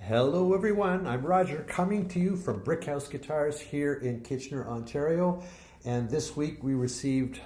Hello everyone, I'm Roger coming to you from Brickhouse Guitars here in Kitchener, Ontario. And this week we received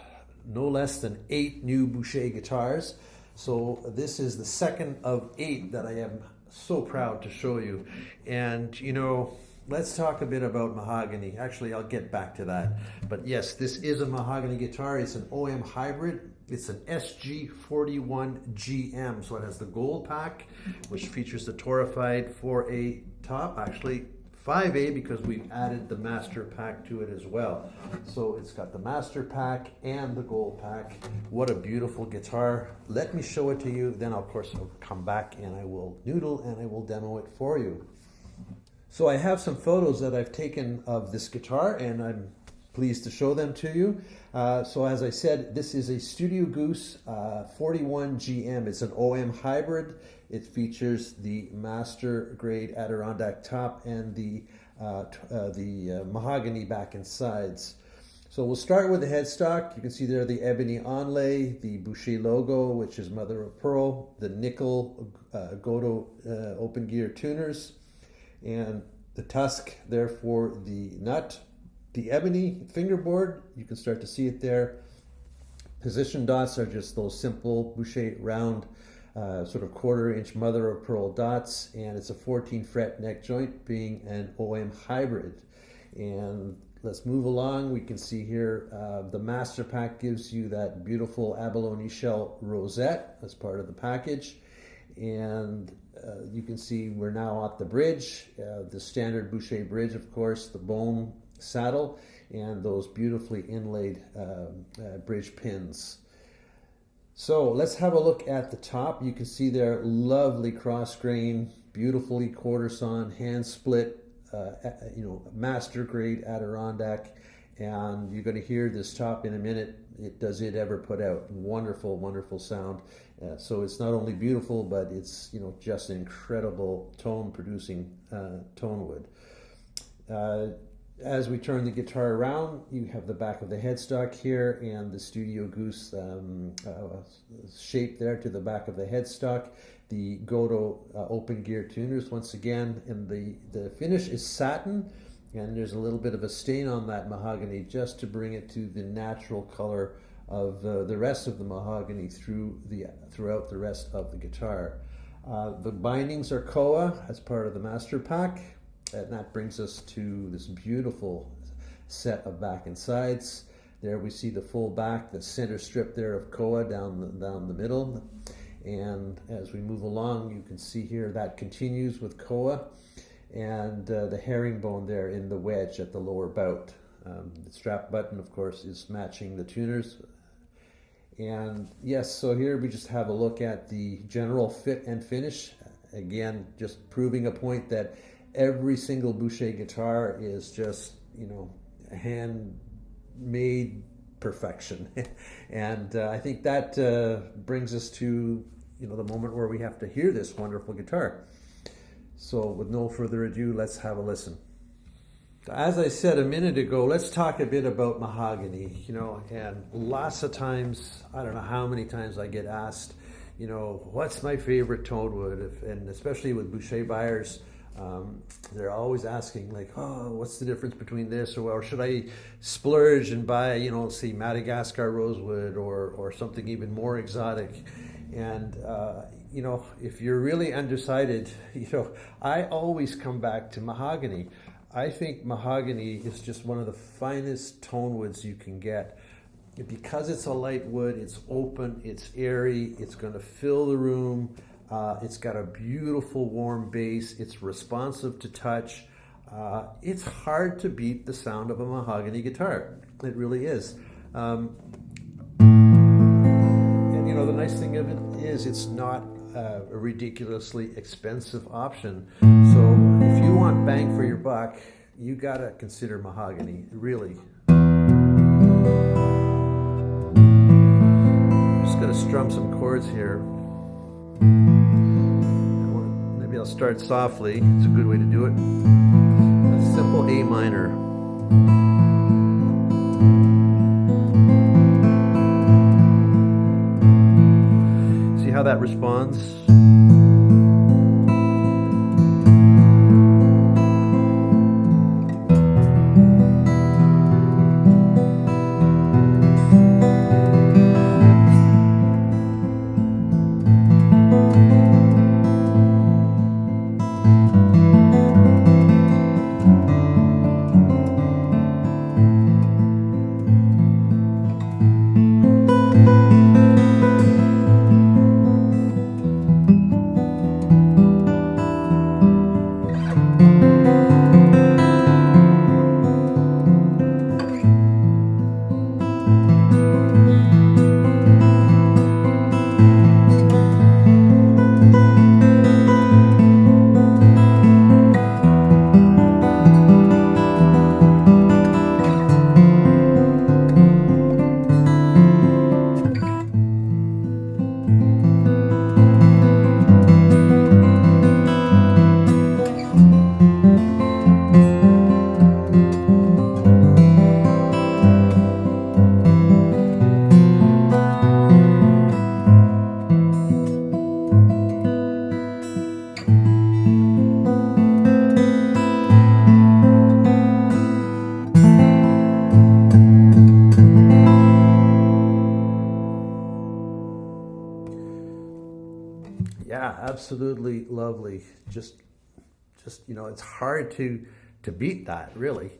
no less than 8 new Boucher guitars. So this is the second of 8 that I am so proud to show you. And you know, let's talk a bit about mahogany. Actually, I'll get back to that. But yes, this is a mahogany guitar. It's an OM hybrid. It's an SG41GM, so it has the gold pack, which features the torrefied 4A top, actually 5A because we've added the master pack to it as well. So it's got the master pack and the gold pack. What a beautiful guitar. Let me show it to you, then of course I'll come back and I will noodle and I will demo it for you. So I have some photos that I've taken of this guitar and I'm pleased to show them to you. So as I said, this is a Studio Goose 41GM. It's an OM hybrid. It features the master grade Adirondack top and the mahogany back and sides. So we'll start with the headstock. You can see there the ebony onlay, the Boucher logo, which is mother of pearl, the nickel Goto open gear tuners, and the tusk there for the nut. The ebony fingerboard, you can start to see it there. Position dots are just those simple Boucher round sort of 1/4 inch mother of pearl dots, and it's a 14 fret neck joint being an OM hybrid. And let's move along. We can see here the master pack gives you that beautiful abalone shell rosette as part of the package. And you can see we're now at the bridge, the standard Boucher bridge, of course, the bone saddle, and those beautifully inlaid bridge pins. So let's have a look at the top. You can see there lovely cross grain, beautifully quarter sawn, hand split, master grade Adirondack, and you're going to hear this top in a minute. Does it ever put out? Wonderful, wonderful sound. So it's not only beautiful, but it's just an incredible tone producing tone wood. As we turn the guitar around, you have the back of the headstock here and the Studio Goose shape there to the back of the headstock. The Goto open gear tuners once again, and the finish is satin, and there's a little bit of a stain on that mahogany just to bring it to the natural color of the rest of the mahogany throughout the rest of the guitar. The bindings are koa as part of the master pack. And that brings us to this beautiful set of back and sides. There we see the full back, the center strip there of koa down the middle. And as we move along, you can see here that continues with koa, and the herringbone there in the wedge at the lower bout. The strap button, of course, is matching the tuners. And yes, so here we just have a look at the general fit and finish. Again, just proving a point that every single Boucher guitar is just, handmade perfection. And I think that brings us to, the moment where we have to hear this wonderful guitar. So with no further ado, let's have a listen. As I said a minute ago, let's talk a bit about mahogany, and lots of times, I don't know how many times I get asked, what's my favorite tone wood? And especially with Boucher buyers, they're always asking like, oh, what's the difference between this, or should I splurge and buy, say Madagascar rosewood or something even more exotic? And if you're really undecided, I always come back to mahogany. I think mahogany is just one of the finest tone woods you can get. Because it's a light wood, it's open, it's airy, it's going to fill the room. It's got a beautiful warm bass. It's responsive to touch. It's hard to beat the sound of a mahogany guitar. It really is. And the nice thing of it is it's not a ridiculously expensive option. So if you want bang for your buck, you gotta consider mahogany, really. I'm just gonna strum some chords here. Maybe I'll start softly. It's a good way to do it. A simple A minor. See how that responds? absolutely lovely. Just you know, it's hard to beat that, really.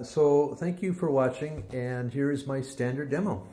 So thank you for watching, and here is my standard demo.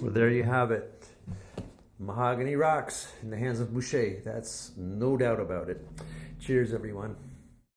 Well, there you have it. Mahogany rocks in the hands of Boucher. That's no doubt about it. Cheers, everyone.